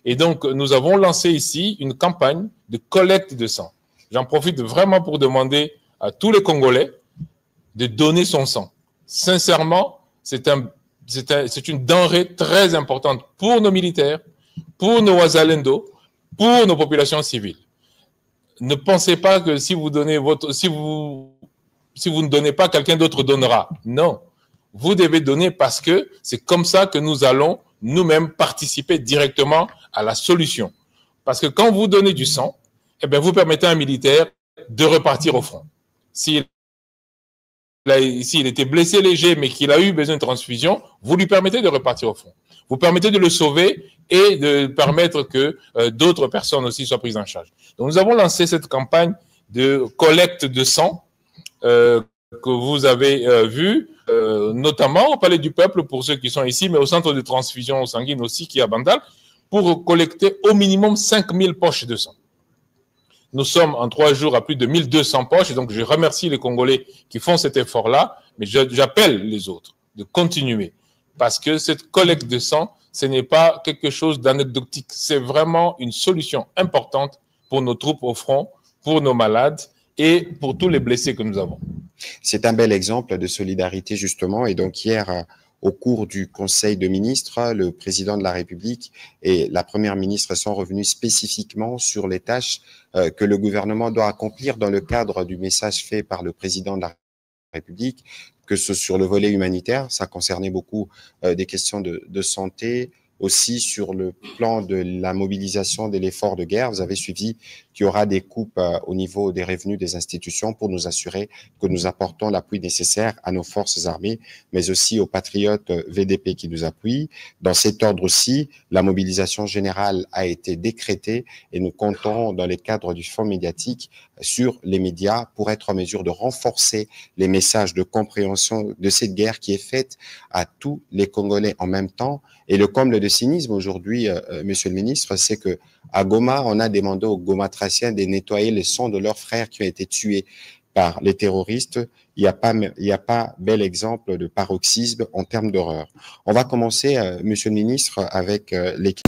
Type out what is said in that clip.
Et donc, nous avons lancé ici une campagne de collecte de sang. J'en profite vraiment pour demander à tous les Congolais de donner son sang. Sincèrement, c'est une denrée très importante pour nos militaires, pour nos Wazalendo, pour nos populations civiles. Ne pensez pas que si vous ne donnez pas, quelqu'un d'autre donnera. Non. Vous devez donner parce que c'est comme ça que nous allons nous-mêmes participer directement à la solution. Parce que quand vous donnez du sang, eh bien, vous permettez à un militaire de repartir au front. S'il était blessé léger, mais qu'il a eu besoin de transfusion, vous lui permettez de repartir au front. Vous permettez de le sauver et de permettre que d'autres personnes aussi soient prises en charge. Donc, nous avons lancé cette campagne de collecte de sang que vous avez vue, notamment au Palais du Peuple pour ceux qui sont ici, mais au centre de transfusion sanguine aussi qui est à Bandal, pour collecter au minimum 5000 poches de sang. Nous sommes en 3 jours à plus de 1200 poches, et donc je remercie les Congolais qui font cet effort-là, mais j'appelle les autres de continuer, parce que cette collecte de sang, ce n'est pas quelque chose d'anecdotique, c'est vraiment une solution importante pour nos troupes au front, pour nos malades et pour tous les blessés que nous avons. C'est un bel exemple de solidarité, justement, et donc hier, au cours du Conseil de ministres, le président de la République et la première ministre sont revenus spécifiquement sur les tâches que le gouvernement doit accomplir dans le cadre du message fait par le président de la République, que ce sur le volet humanitaire, ça concernait beaucoup des questions de santé, aussi sur le plan de la mobilisation de l'effort de guerre. Vous avez suivi qu'il y aura des coupes au niveau des revenus des institutions pour nous assurer que nous apportons l'appui nécessaire à nos forces armées, mais aussi aux patriotes VDP qui nous appuient. Dans cet ordre aussi, la mobilisation générale a été décrétée et nous comptons dans les cadres du fonds médiatique sur les médias pour être en mesure de renforcer les messages de compréhension de cette guerre qui est faite à tous les Congolais en même temps. Et le comble de cynisme aujourd'hui, Monsieur le ministre, c'est que à Goma, on a demandé aux Gomatraciens de nettoyer les sangs de leurs frères qui ont été tués par les terroristes. Il n'y a pas bel exemple de paroxysme en termes d'horreur. On va commencer, Monsieur le ministre, avec l'équipe.